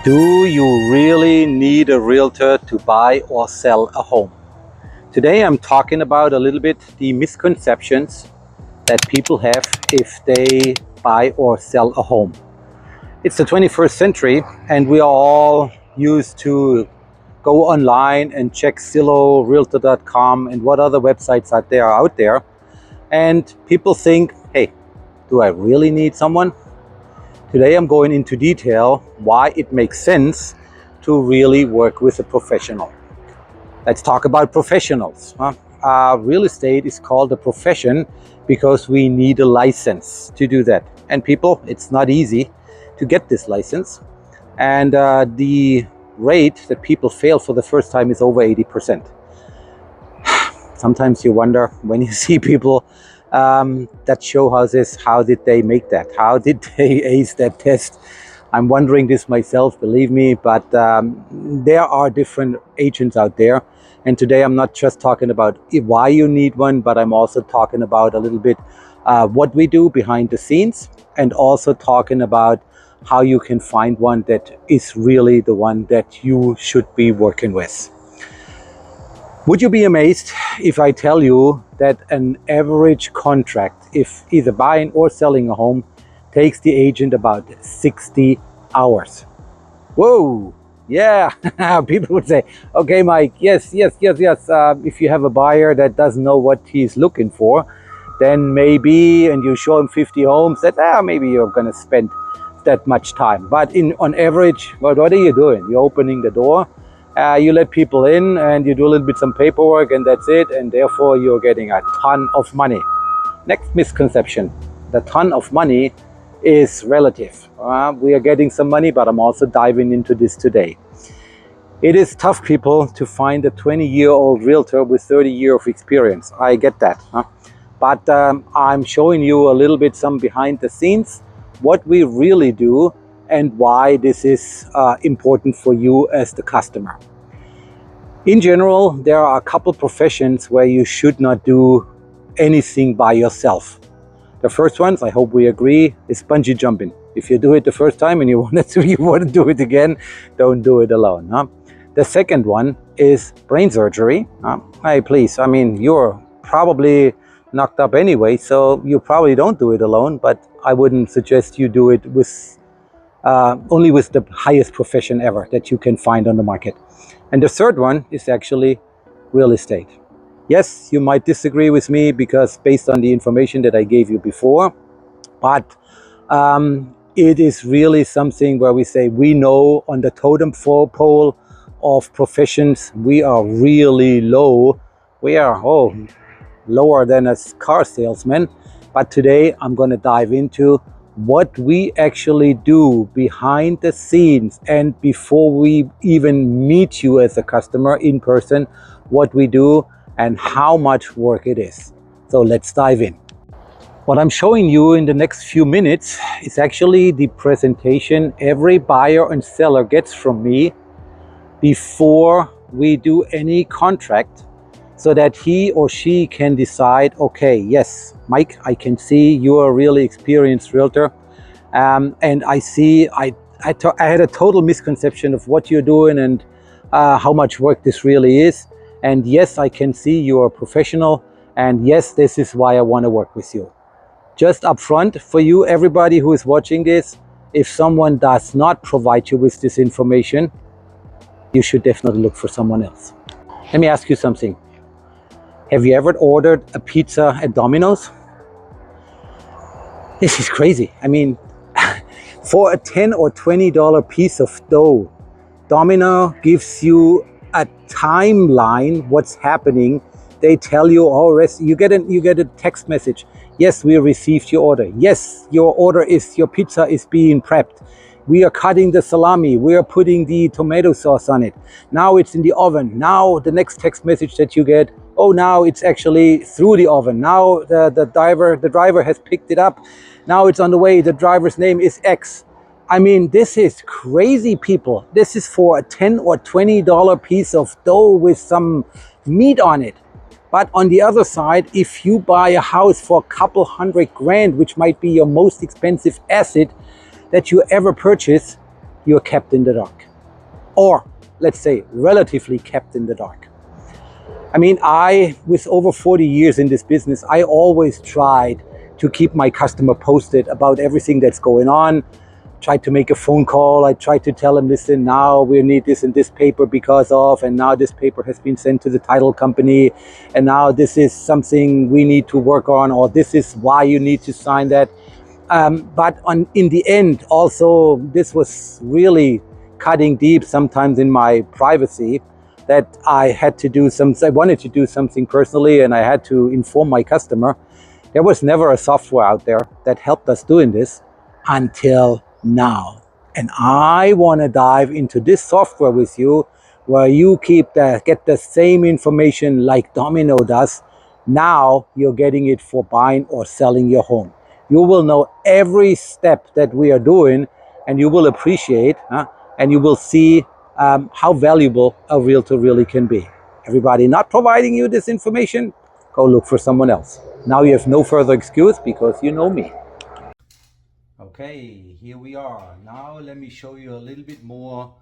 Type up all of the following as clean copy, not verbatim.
Do you really need a realtor to buy or sell a home? Today I'm talking about a little bit the misconceptions that people have if they buy or sell a home. It's the 21st century and we are all used to go online and check Zillow, Realtor.com and what other websites are out there. And people think, hey, do I really need someone? Today I'm going into detail why it makes sense to really work with a professional. Let's talk about professionals. Real estate is called a profession because we need a license to do that. And people, it's not easy to get this license. And the rate that people fail for the first time is over 80%. Sometimes you wonder when you see people that show houses, how did they make that? How did they ace that test? I'm wondering this myself, believe me, but there are different agents out there. And today I'm not just talking about why you need one, but I'm also talking about a little bit what we do behind the scenes, and also talking about how you can find one that is really the one that you should be working with. Would you be amazed if I tell you that an average contract, if either buying or selling a home, takes the agent about 60 hours? Whoa, yeah, people would say, okay, Mike, yes. If you have a buyer that doesn't know what he's looking for, then maybe, and you show him 50 homes, that maybe you're gonna spend that much time. But on average, what are you doing? You're opening the door. You let people in and you do a little bit some paperwork and that's it, and therefore you're getting a ton of money. Next misconception, the ton of money is relative. We are getting some money, but I'm also diving into this today. It is tough, people, to find a 20-year-old realtor with 30 years of experience. I get that. But I'm showing you a little bit some behind the scenes, what we really do, and why this is important for you as the customer. In general, there are a couple professions where you should not do anything by yourself. The first ones, I hope we agree, is bungee jumping. If you do it the first time and you want to do it again, don't do it alone. The second one is brain surgery. Hey, please, I mean, you're probably knocked up anyway, so you probably don't do it alone, but I wouldn't suggest you do it with only with the highest profession ever that you can find on the market. And the third one is actually real estate. Yes, you might disagree with me because based on the information that I gave you before, but it is really something where we say we know on the totem pole of professions, we are really low. We are lower than a car salesman. But today I'm going to dive into what we actually do behind the scenes, and before we even meet you as a customer in person, what we do and how much work it is. So let's dive in. What I'm showing you in the next few minutes is actually the presentation every buyer and seller gets from me before we do any contract, so that he or she can decide, okay, yes, Mike, I can see you're a really experienced realtor. And I see, I had a total misconception of what you're doing and how much work this really is. And yes, I can see you're a professional. And yes, this is why I want to work with you. Just up front for you, everybody who is watching this, if someone does not provide you with this information, you should definitely look for someone else. Let me ask you something. Have you ever ordered a pizza at Domino's? This is crazy. I mean, for a $10 or $20 piece of dough, Domino gives you a timeline, what's happening. They tell you all rest. You get a text message. Yes, we received your order. Yes, your pizza is being prepped. We are cutting the salami. We are putting the tomato sauce on it. Now it's in the oven. Now the next text message that you get, oh, now it's actually through the oven. Now the driver has picked it up. Now it's on the way. The driver's name is X. I mean, this is crazy, people. This is for a $10 or $20 piece of dough with some meat on it. But on the other side, if you buy a house for a couple $100,000, which might be your most expensive asset that you ever purchase, you're kept in the dark. Or let's say relatively kept in the dark. I mean, with over 40 years in this business, I always tried to keep my customer posted about everything that's going on. Tried to make a phone call. I tried to tell them, listen, now we need this and this paper because of, and now this paper has been sent to the title company, and now this is something we need to work on, or this is why you need to sign that. But in the end, also, this was really cutting deep sometimes in my privacy, that I wanted to do something personally, and I had to inform my customer. There was never a software out there that helped us doing this until now. And I want to dive into this software with you, where you get the same information like Domino does. Now you're getting it for buying or selling your home. You will know every step that we are doing, and you will appreciate, and you will see how valuable a realtor really can be. Everybody not providing you this information, go look for someone else. Now you have no further excuse because you know me. Okay, here we are. Now let me show you a little bit more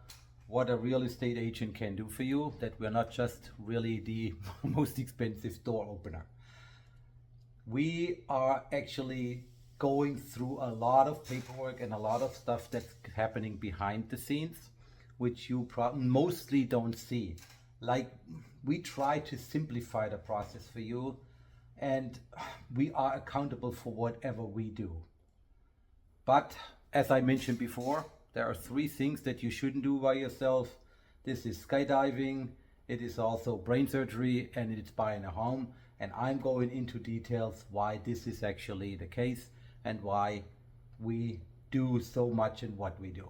what a real estate agent can do for you, that we're not just really the most expensive door opener. We are actually going through a lot of paperwork and a lot of stuff that's happening behind the scenes, which you mostly don't see. Like, we try to simplify the process for you, and we are accountable for whatever we do. But as I mentioned before, there are 3 things that you shouldn't do by yourself. This is skydiving, it is also brain surgery, and it's buying a home. And I'm going into details why this is actually the case and why we do so much in what we do.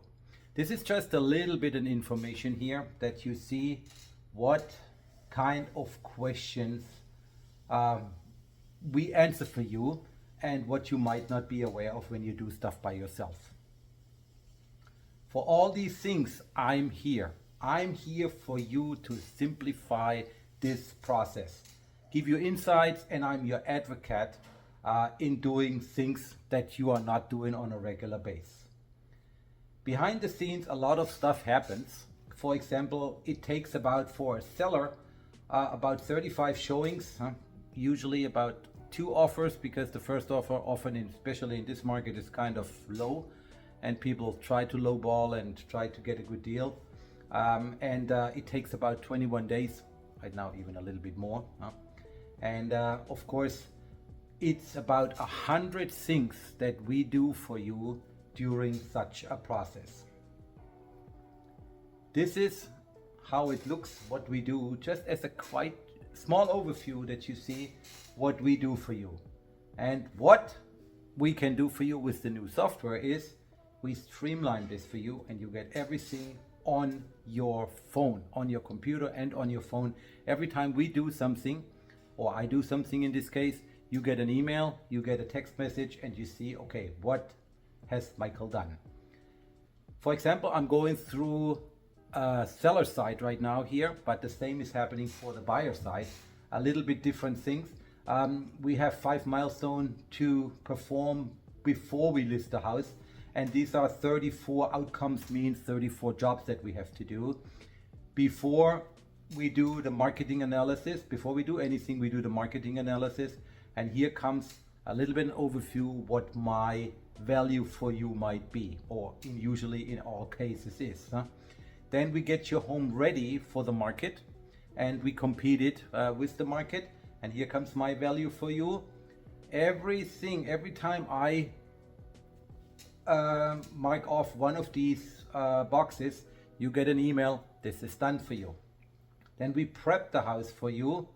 This is just a little bit of information here that you see what kind of questions we answer for you, and what you might not be aware of when you do stuff by yourself. For all these things, I'm here. I'm here for you to simplify this process, give you insights, and I'm your advocate in doing things that you are not doing on a regular basis. Behind the scenes, a lot of stuff happens. For example, it takes for a seller, about 35 showings, usually about 2 offers, because the first offer often, especially in this market, is kind of low, and people try to lowball and try to get a good deal. It takes about 21 days, right now even a little bit more. And of course, it's about 100 things that we do for you during such a process. This is how it looks, what we do, just as a quite small overview that you see what we do for you. And what we can do for you with the new software is we streamline this for you, and you get everything on your phone, on your computer and on your phone. Every time we do something, or I do something in this case, you get an email, you get a text message, and you see, okay, what has Michael done? For example, I'm going through a seller side right now here, but the same is happening for the buyer side. A little bit different things. We have 5 milestones to perform before we list the house, and these are 34 outcomes, means 34 jobs that we have to do before we do the marketing analysis. Before we do anything, we do the marketing analysis, and here comes a little bit of overview what my value for you might be, or usually in all cases is. Then we get your home ready for the market, and we compete it with the market. And here comes my value for you. Every time I mark off one of these boxes, you get an email, this is done for you. Then we prep the house for you.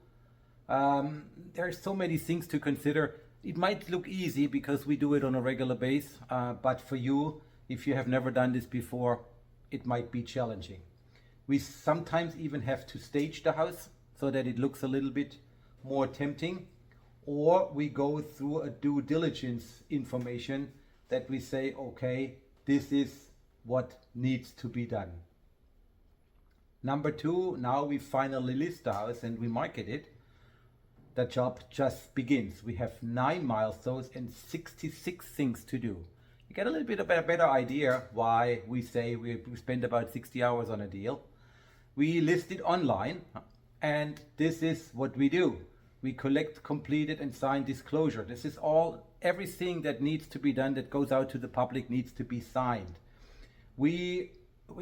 There are so many things to consider. It might look easy because we do it on a regular basis, but for you, if you have never done this before, it might be challenging. We sometimes even have to stage the house so that it looks a little bit more tempting, or we go through a due diligence information that we say, okay, this is what needs to be done. Number 2, now we finally list the house and we market it. The job just begins. We have 9 milestones and 66 things to do. you get a little bit of a better idea why we say we spend about 60 hours on a deal. We list it online, and this is what we do. We collect completed and signed disclosure. This is everything that needs to be done that goes out to the public needs to be signed. We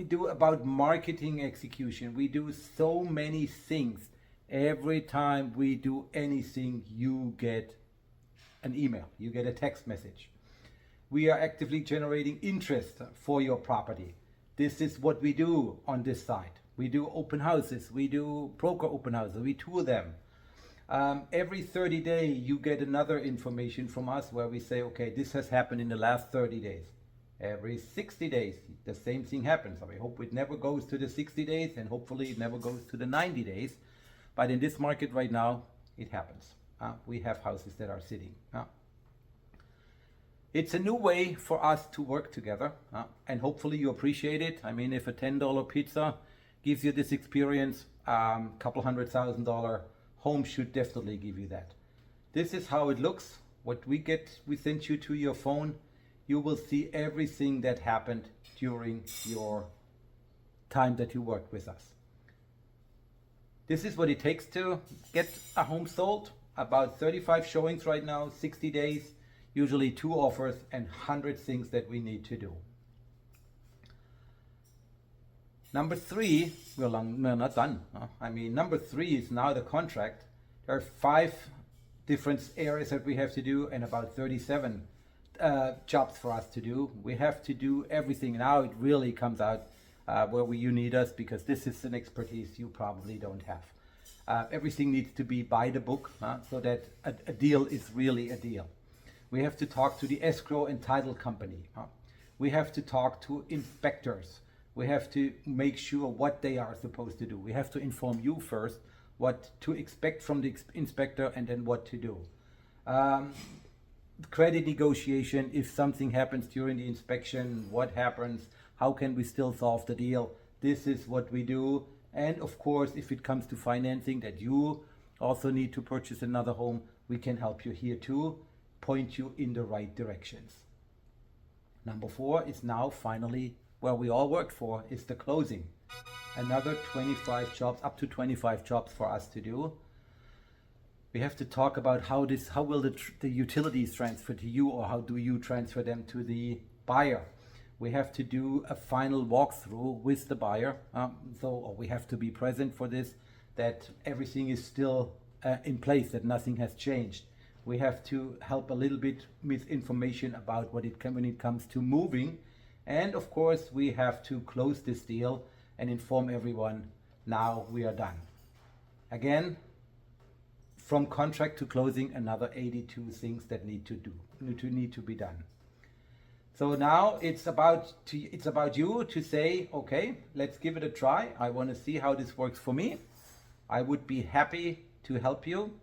do about marketing execution. We do so many things. Every time we do anything, you get an email, you get a text message. We are actively generating interest for your property. This is what we do on this site. We do open houses, we do broker open houses, we tour them. Every 30 days, you get another information from us where we say, okay, this has happened in the last 30 days. Every 60 days, the same thing happens. I hope it never goes to the 60 days, and hopefully it never goes to the 90 days. But in this market right now, it happens. We have houses that are sitting. It's a new way for us to work together, and hopefully you appreciate it. I mean, if a $10 pizza gives you this experience, couple $100,000 home should definitely give you that. This is how it looks. What we sent you to your phone. You will see everything that happened during your time that you worked with us. This is what it takes to get a home sold. About 35 showings right now, 60 days, usually 2 offers, and 100 things that we need to do. Number 3, we're not done. I mean, number 3 is now the contract. There are 5 different areas that we have to do, and about 37 jobs for us to do. We have to do everything. Now it really comes out where you need us, because this is an expertise you probably don't have. Everything needs to be by the book, so that a deal is really a deal. We have to talk to the escrow and title company. We have to talk to inspectors. We have to make sure what they are supposed to do. We have to inform you first what to expect from the inspector, and then what to do. Credit negotiation, if something happens during the inspection, what happens, how can we still solve the deal? This is what we do. And of course, if it comes to financing, that you also need to purchase another home, we can help you here too, point you in the right directions. Number 4 is now finally where we all worked for, is the closing. Another 25 jobs, up to 25 jobs for us to do. We have to talk about how will the utilities transfer to you, or how do you transfer them to the buyer. We have to do a final walkthrough with the buyer, or we have to be present for this, that everything is still in place, that nothing has changed. We have to help a little bit with information about when it comes to moving, and of course we have to close this deal and inform everyone, now we are done. Again, from contract to closing, another 82 things that need to be done. So now it's about you to say, okay, let's give it a try. I want to see how this works for me. I would be happy to help you.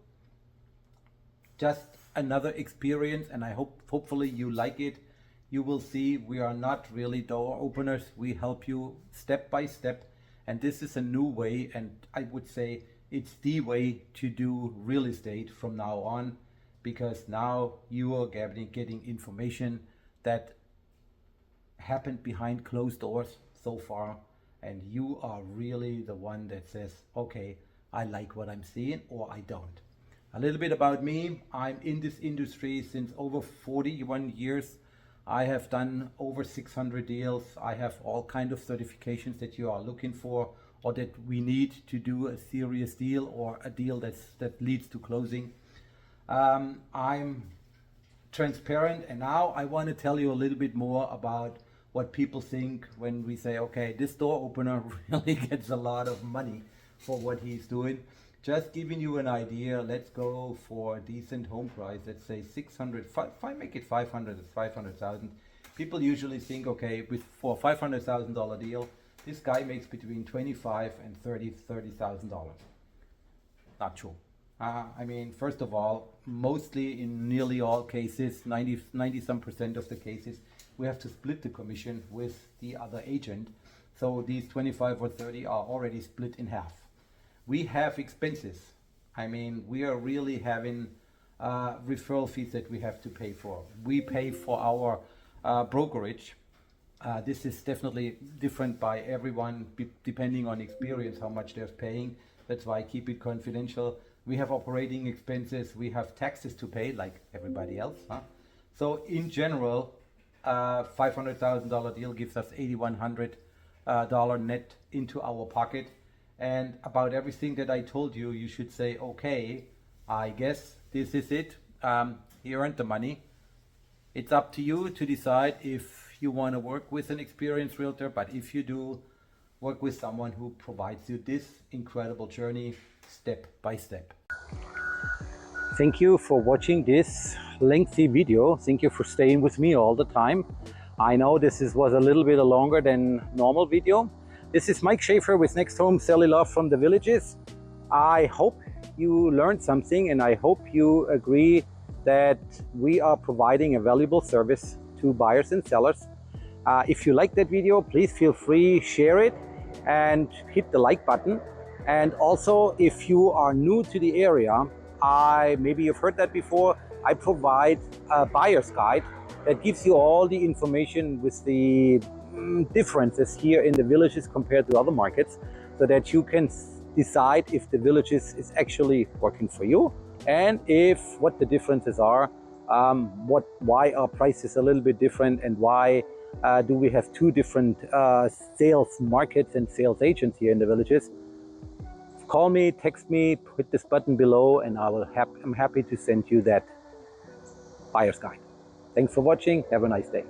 Just another experience, and I hopefully you like it. You will see we are not really door openers. We help you step by step, and this is a new way, and I would say it's the way to do real estate from now on, because now you are getting information that happened behind closed doors so far, and you are really the one that says, okay, I like what I'm seeing, or I don't. A little bit about me. I'm in this industry since over 41 years. I have done over 600 deals. I have all kind of certifications that you are looking for, or that we need to do a serious deal, or a deal that leads to closing. I'm transparent, and now I want to tell you a little bit more about what people think when we say, okay, this door opener really gets a lot of money for what he's doing. Just giving you an idea, let's go for a decent home price. Let's say 600, if I make it 500, it's 500,000. People usually think, okay, for a $500,000 deal, this guy makes between $25,000 and $30,000. Not true. I mean, first of all, mostly in nearly all cases, 90 some percent of the cases, we have to split the commission with the other agent. So these 25 or 30 are already split in half. We have expenses. I mean, we are really having referral fees that we have to pay for. We pay for our brokerage. This is definitely different by everyone, depending on experience, how much they're paying. That's why I keep it confidential. We have operating expenses, we have taxes to pay like everybody else. So in general, $500,000 deal gives us $8,100 net into our pocket. And about everything that I told you, you should say, okay, I guess this is it. You earned the money. It's up to you to decide if you want to work with an experienced realtor, but if you do, work with someone who provides you this incredible journey step by step. Thank you for watching this lengthy video. Thank you for staying with me all the time. I know this was a little bit longer than normal video. This is Mike Schaefer with Next Home Sell Love from the Villages. I hope you learned something, and I hope you agree that we are providing a valuable service to buyers and sellers. If you like that video, please feel free, share it and hit the like button. And also, if you are new to the area, maybe you've heard that before, I provide a buyer's guide that gives you all the information with the differences here in the Villages compared to other markets, so that you can decide if the Villages is actually working for you, and if what the differences are, why our price is a little bit different, and why do we have two different sales markets and sales agents here in the Villages. Call me, text me, hit this button below, and I'm happy to send you that buyer's guide. Thanks for watching. Have a nice day.